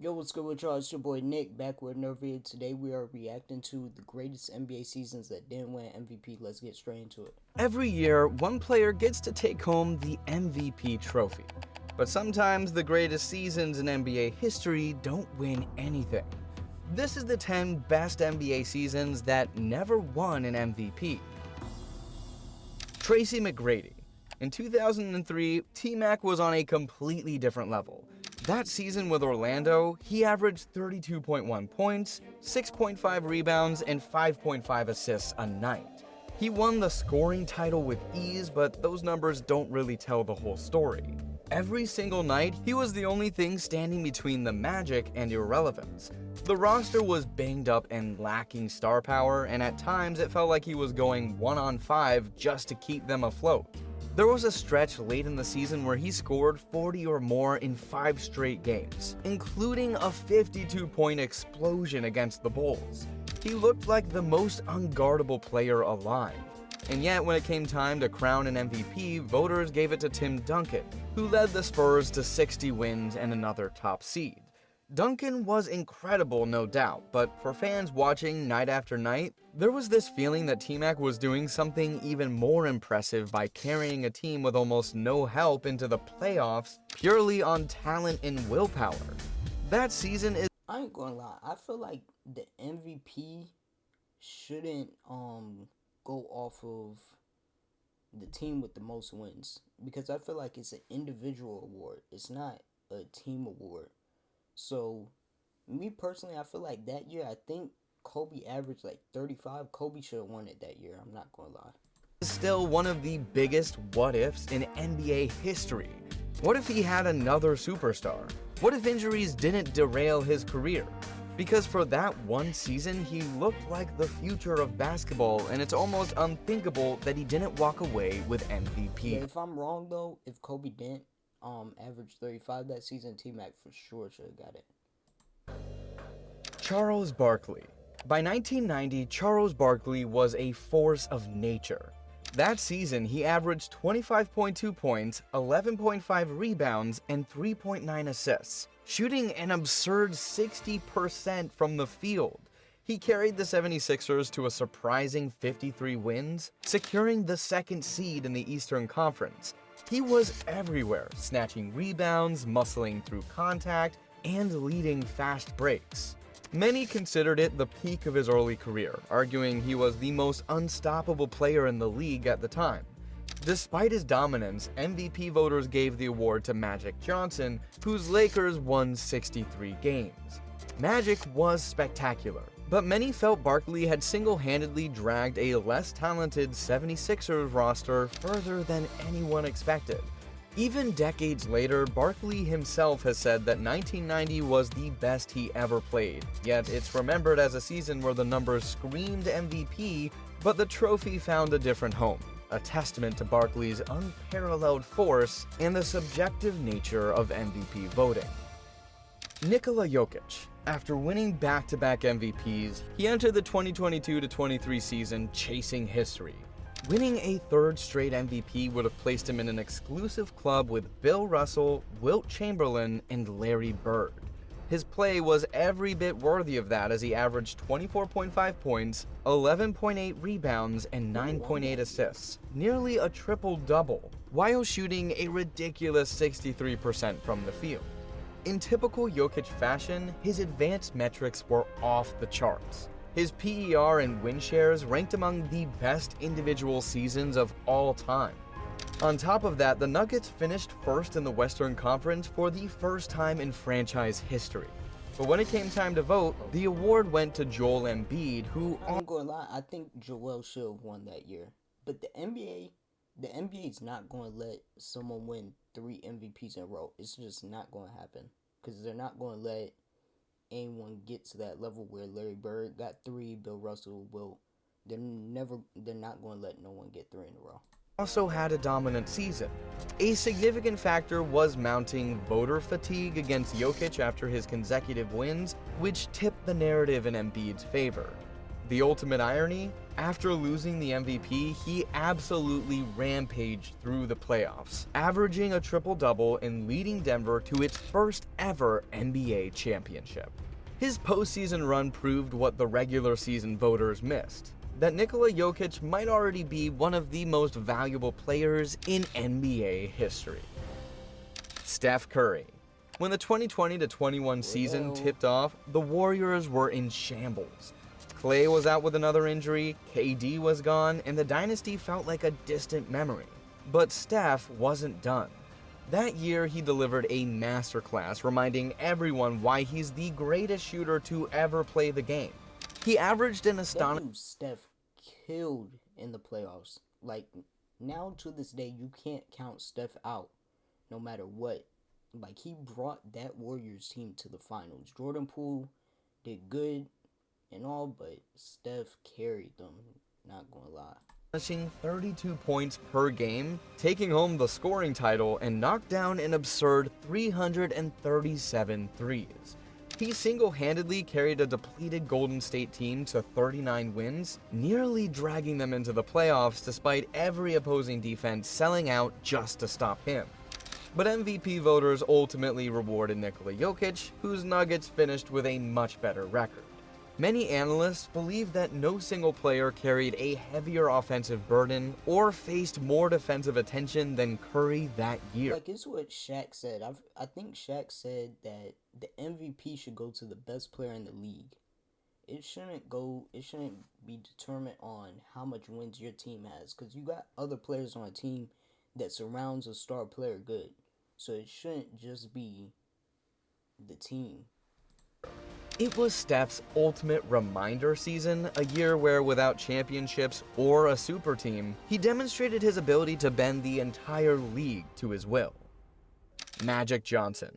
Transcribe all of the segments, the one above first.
Yo, what's good with y'all? It's your boy Nick back with another video. Today we are reacting to the greatest NBA seasons that didn't win MVP. Let's get straight into it. Every year, one player gets to take home the MVP trophy. But sometimes the greatest seasons in NBA history don't win anything. This is the 10 best NBA seasons that never won an MVP. Tracy McGrady. In 2003, T-Mac was on a completely different level. That season with Orlando, he averaged 32.1 points, 6.5 rebounds, and 5.5 assists a night. He won the scoring title with ease, but those numbers don't really tell the whole story. Every single night, he was the only thing standing between the magic and irrelevance. The roster was banged up and lacking star power, and at times it felt like he was going 1-on-5 just to keep them afloat. There was a stretch late in the season where he scored 40 or more in 5 straight games, including a 52-point explosion against the Bulls. He looked like the most unguardable player alive. And yet, when it came time to crown an MVP, voters gave it to Tim Duncan, who led the Spurs to 60 wins and another top seed. Duncan was incredible, no doubt, but for fans watching night after night, there was this feeling that T-Mac was doing something even more impressive by carrying a team with almost no help into the playoffs purely on talent and willpower. That season is I ain't gonna lie, I feel like the MVP shouldn't go off of the team with the most wins, because I feel like it's an individual award. It's not a team award. So, me personally, I feel like that year, I think Kobe averaged like 35. Kobe should have won it that year. I'm not gonna lie. still one of the biggest what-ifs in NBA history. What if he had another superstar? What if injuries didn't derail his career? Because for that one season, he looked like the future of basketball, and it's almost unthinkable that he didn't walk away with MVP. Yeah, if I'm wrong though, if Kobe didn't average 35 that season, T-Mac for sure should have got it. Charles Barkley. By 1990, Charles Barkley was a force of nature. That season, he averaged 25.2 points, 11.5 rebounds, and 3.9 assists, shooting an absurd 60% from the field. He carried the 76ers to a surprising 53 wins, securing the second seed in the Eastern Conference. He was everywhere, snatching rebounds, muscling through contact, and leading fast breaks. Many considered it the peak of his early career, arguing he was the most unstoppable player in the league at the time. Despite his dominance, MVP voters gave the award to Magic Johnson, whose Lakers won 63 games. Magic was spectacular, but many felt Barkley had single-handedly dragged a less talented 76ers roster further than anyone expected. Even decades later, Barkley himself has said that 1990 was the best he ever played, yet it's remembered as a season where the numbers screamed MVP, but the trophy found a different home, a testament to Barkley's unparalleled force and the subjective nature of MVP voting. Nikola Jokic. After winning back-to-back MVPs, he entered the 2022-23 season chasing history. Winning a third straight MVP would have placed him in an exclusive club with Bill Russell, Wilt Chamberlain, and Larry Bird. His play was every bit worthy of that, as he averaged 24.5 points, 11.8 rebounds, and 9.8 assists, nearly a triple-double, while shooting a ridiculous 63% from the field. In typical Jokic fashion, his advanced metrics were off the charts. His PER and win shares ranked among the best individual seasons of all time. On top of that, the Nuggets finished first in the Western Conference for the first time in franchise history. But when it came time to vote, the award went to Joel Embiid, who... I'm gonna lie, I think Joel should have won that year. But the NBA is not gonna let someone win 3 MVPs in a row. It's just not gonna happen. Because they're not gonna let anyone get to that level where Larry Bird got 3, Bill Russell will. They're not going to let no one get 3 in a row. Also had a dominant season. A significant factor was mounting voter fatigue against Jokic after his consecutive wins, which tipped the narrative in Embiid's favor. The ultimate irony? After losing the MVP, he absolutely rampaged through the playoffs, averaging a triple-double and leading Denver to its first ever NBA championship. His postseason run proved what the regular season voters missed, that Nikola Jokic might already be one of the most valuable players in NBA history. Steph Curry. When the 2020-21 season tipped off, the Warriors were in shambles. Klay was out with another injury, KD was gone, and the dynasty felt like a distant memory. But Steph wasn't done. That year, he delivered a masterclass, reminding everyone why he's the greatest shooter to ever play the game. He averaged an astonishing... Steph killed in the playoffs. Like, now to this day, you can't count Steph out, no matter what. Like, he brought that Warriors team to the finals. Jordan Poole did good and all, but Steph carried them, not gonna lie. 32 points per game, taking home the scoring title, and knocked down an absurd 337 threes. He single-handedly carried a depleted Golden State team to 39 wins, nearly dragging them into the playoffs despite every opposing defense selling out just to stop him. But MVP voters ultimately rewarded Nikola Jokic, whose Nuggets finished with a much better record. Many analysts believe that no single player carried a heavier offensive burden or faced more defensive attention than Curry that year. Like, it's what Shaq said. I think Shaq said that the MVP should go to the best player in the league. It shouldn't be determined on how much wins your team has, because you got other players on a team that surrounds a star player good. So it shouldn't just be the team. It was Steph's ultimate reminder season, a year where without championships or a super team, he demonstrated his ability to bend the entire league to his will. Magic Johnson.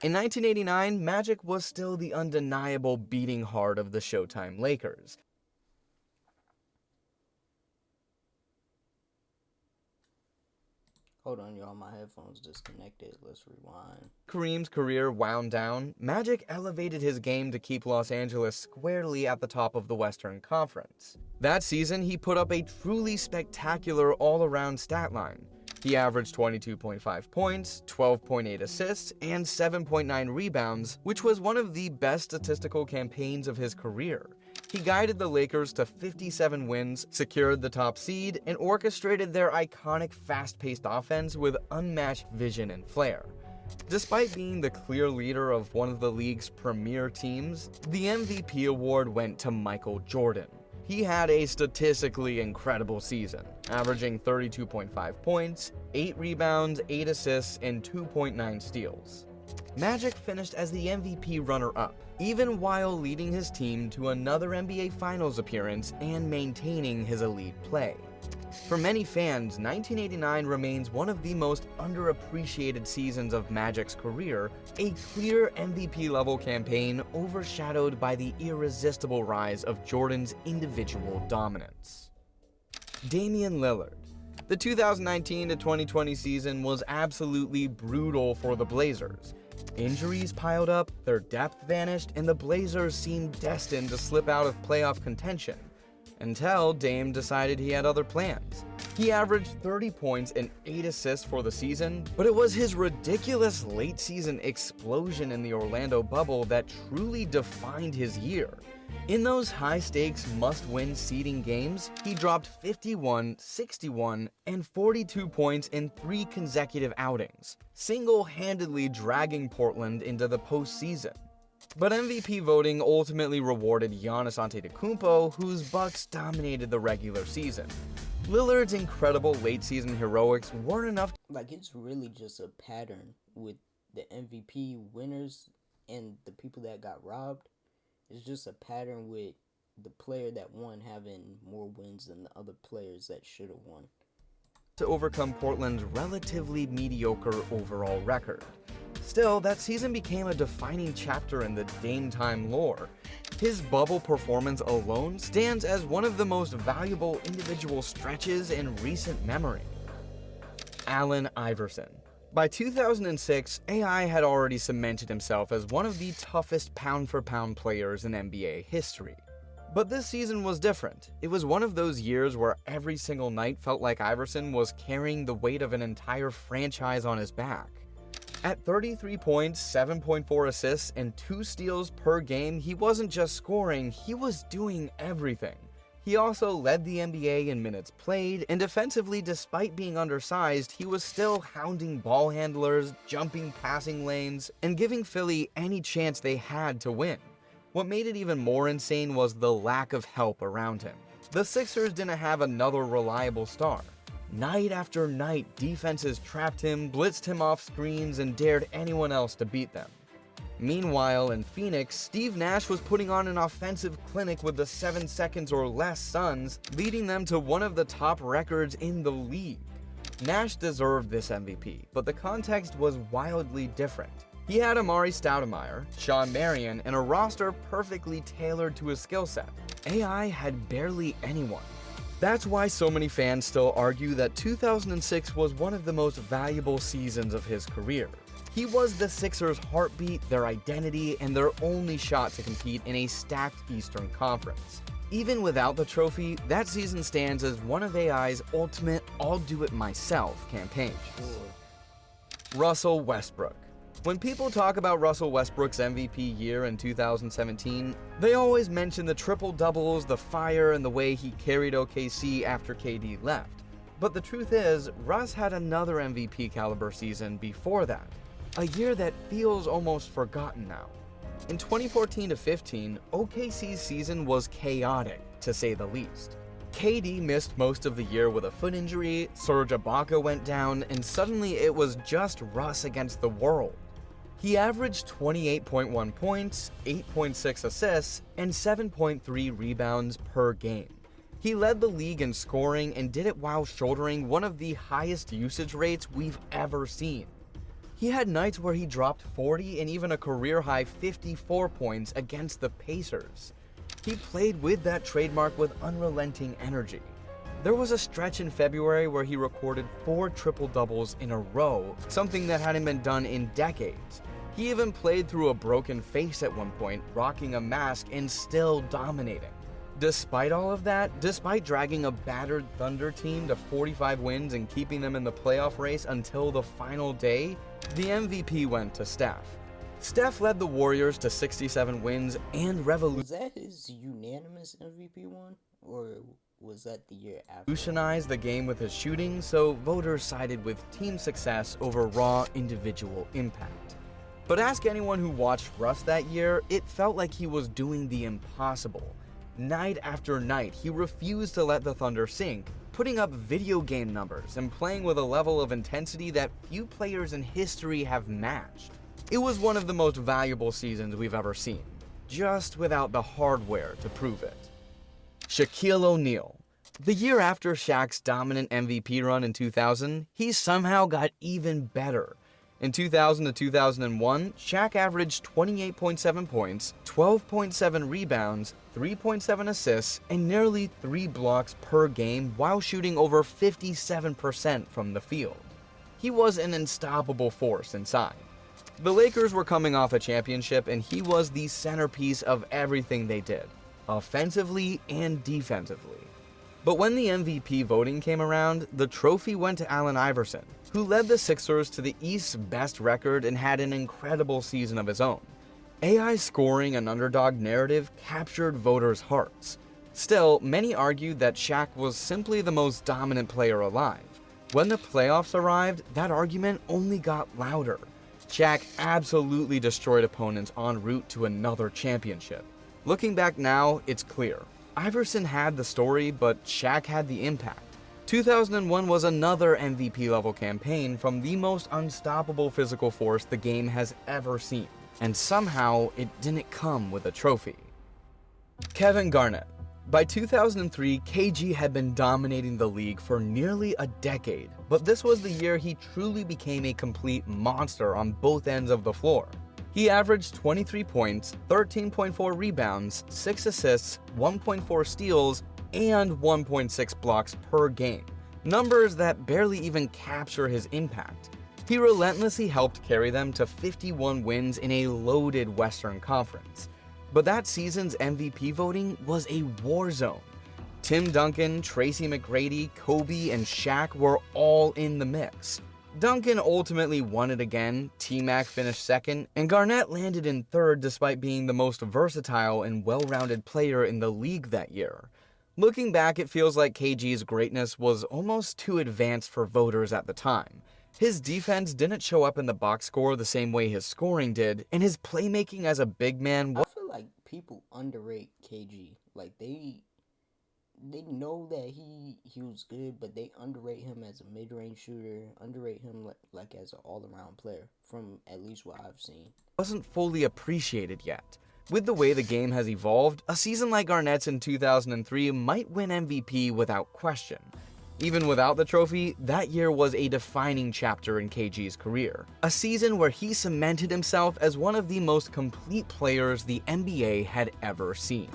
In 1989, Magic was still the undeniable beating heart of the Showtime Lakers. Hold on, y'all, my headphones disconnected. Let's rewind. Kareem's career wound down. Magic elevated his game to keep Los Angeles squarely at the top of the Western Conference. That season, he put up a truly spectacular all-around stat line. He averaged 22.5 points, 12.8 assists, and 7.9 rebounds, which was one of the best statistical campaigns of his career. He guided the Lakers to 57 wins, secured the top seed, and orchestrated their iconic fast-paced offense with unmatched vision and flair. Despite being the clear leader of one of the league's premier teams, the MVP award went to Michael Jordan. He had a statistically incredible season, averaging 32.5 points, 8 rebounds, 8 assists, and 2.9 steals. Magic finished as the MVP runner-up, even while leading his team to another NBA Finals appearance and maintaining his elite play. For many fans, 1989 remains one of the most underappreciated seasons of Magic's career, a clear MVP-level campaign overshadowed by the irresistible rise of Jordan's individual dominance. Damian Lillard. The 2019-2020 season was absolutely brutal for the Blazers. Injuries piled up, their depth vanished, and the Blazers seemed destined to slip out of playoff contention, until Dame decided he had other plans. He averaged 30 points and 8 assists for the season, but it was his ridiculous late-season explosion in the Orlando bubble that truly defined his year. In those high-stakes, must-win seeding games, he dropped 51, 61, and 42 points in 3 consecutive outings, single-handedly dragging Portland into the postseason. But MVP voting ultimately rewarded Giannis Antetokounmpo, whose Bucks dominated the regular season. Lillard's incredible late-season heroics weren't enough. Like, it's really just a pattern with the MVP winners and the people that got robbed. It's just a pattern with the player that won having more wins than the other players that should have won. To overcome Portland's relatively mediocre overall record. Still, that season became a defining chapter in the Dame Time lore. His bubble performance alone stands as one of the most valuable individual stretches in recent memory. Allen Iverson. By 2006, AI had already cemented himself as one of the toughest pound-for-pound players in NBA history. But this season was different. It was one of those years where every single night felt like Iverson was carrying the weight of an entire franchise on his back. At 33 points, 7.4 assists, and 2 steals per game, he wasn't just scoring, he was doing everything. He also led the NBA in minutes played, and defensively, despite being undersized, he was still hounding ball handlers, jumping passing lanes, and giving Philly any chance they had to win. What made it even more insane was the lack of help around him. The Sixers didn't have another reliable star. Night after night, defenses trapped him, blitzed him off screens, and dared anyone else to beat them. Meanwhile, in Phoenix, Steve Nash was putting on an offensive clinic with the 7 seconds or less Suns, leading them to one of the top records in the league. Nash deserved this MVP, but the context was wildly different. He had Amari Stoudemire, Shawn Marion, and a roster perfectly tailored to his skill set. AI had barely anyone. That's why so many fans still argue that 2006 was one of the most valuable seasons of his career. He was the Sixers' heartbeat, their identity, and their only shot to compete in a stacked Eastern Conference. Even without the trophy, that season stands as one of AI's ultimate all-do-it-myself campaigns. Russell Westbrook. When people talk about Russell Westbrook's MVP year in 2017, they always mention the triple-doubles, the fire, and the way he carried OKC after KD left. But the truth is, Russ had another MVP-caliber season before that, a year that feels almost forgotten now. In 2014-15, OKC's season was chaotic, to say the least. KD missed most of the year with a foot injury, Serge Ibaka went down, and suddenly it was just Russ against the world. He averaged 28.1 points, 8.6 assists, and 7.3 rebounds per game. He led the league in scoring and did it while shouldering one of the highest usage rates we've ever seen. He had nights where he dropped 40 and even a career-high 54 points against the Pacers. He played with that trademark with unrelenting energy. There was a stretch in February where he recorded 4 triple-doubles in a row, something that hadn't been done in decades. He even played through a broken face at one point, rocking a mask and still dominating. Despite all of that, despite dragging a battered Thunder team to 45 wins and keeping them in the playoff race until the final day, the MVP went to Steph. Steph led the Warriors to 67 wins and Was that his unanimous MVP one? Or was that the year after? Revolutionized the game with his shooting, so voters sided with team success over raw individual impact. But ask anyone who watched Russ that year, it felt like he was doing the impossible. Night after night, he refused to let the Thunder sink, putting up video game numbers and playing with a level of intensity that few players in history have matched. It was one of the most valuable seasons we've ever seen, just without the hardware to prove it. Shaquille O'Neal. The year after Shaq's dominant MVP run in 2000, he somehow got even better. In 2000 to 2001, Shaq averaged 28.7 points, 12.7 rebounds, 3.7 assists, and nearly 3 blocks per game while shooting over 57% from the field. He was an unstoppable force inside. The Lakers were coming off a championship, and he was the centerpiece of everything they did, offensively and defensively. But when the MVP voting came around, the trophy went to Allen Iverson, who led the Sixers to the East's best record and had an incredible season of his own. AI's scoring and underdog narrative captured voters' hearts. Still, many argued that Shaq was simply the most dominant player alive. When the playoffs arrived, that argument only got louder. Shaq absolutely destroyed opponents en route to another championship. Looking back now, it's clear. Iverson had the story, but Shaq had the impact. 2001 was another MVP-level campaign from the most unstoppable physical force the game has ever seen. And somehow, it didn't come with a trophy. Kevin Garnett. By 2003, KG had been dominating the league for nearly a decade, but this was the year he truly became a complete monster on both ends of the floor. He averaged 23 points, 13.4 rebounds, 6 assists, 1.4 steals, and 1.6 blocks per game, numbers that barely even capture his impact. He relentlessly helped carry them to 51 wins in a loaded Western Conference. But that season's MVP voting was a war zone. Tim Duncan, Tracy McGrady, Kobe, and Shaq were all in the mix. Duncan ultimately won it again, T-Mac finished second, and Garnett landed in third despite being the most versatile and well-rounded player in the league that year. Looking back, it feels like KG's greatness was almost too advanced for voters at the time. His defense didn't show up in the box score the same way his scoring did, and his playmaking as a big man I feel like people underrate KG. Like they know that he was good, but they underrate him as a mid-range shooter, underrate him like as an all-around player from at least what I've seen. wasn't fully appreciated yet. With the way the game has evolved, a season like Garnett's in 2003 might win MVP without question. Even without the trophy, that year was a defining chapter in KG's career. A season where he cemented himself as one of the most complete players the NBA had ever seen.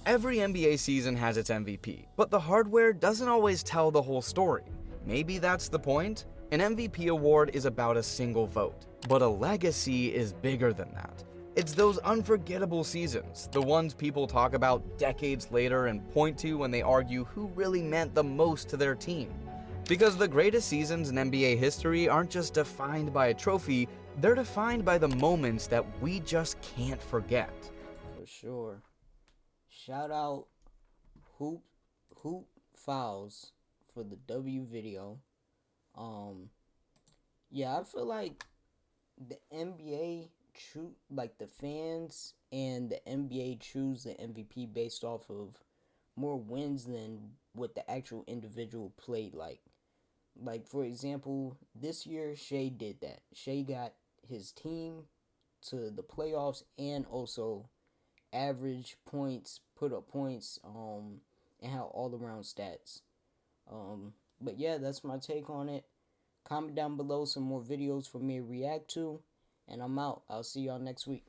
Every NBA season has its MVP, but the hardware doesn't always tell the whole story. Maybe that's the point? An MVP award is about a single vote, but a legacy is bigger than that. It's those unforgettable seasons, the ones people talk about decades later and point to when they argue who really meant the most to their team. Because the greatest seasons in NBA history aren't just defined by a trophy, they're defined by the moments that we just can't forget. For sure. Shout out Hoop Files for the W video. Yeah, I feel like the NBA like the fans and the NBA choose the MVP based off of more wins than what the actual individual played like. Like for example, this year Shea did that. Shea got his team to the playoffs and also average points, put up points, and had all around stats. But yeah, that's my take on it. Comment down below some more videos for me to react to. And I'm out. I'll see y'all next week.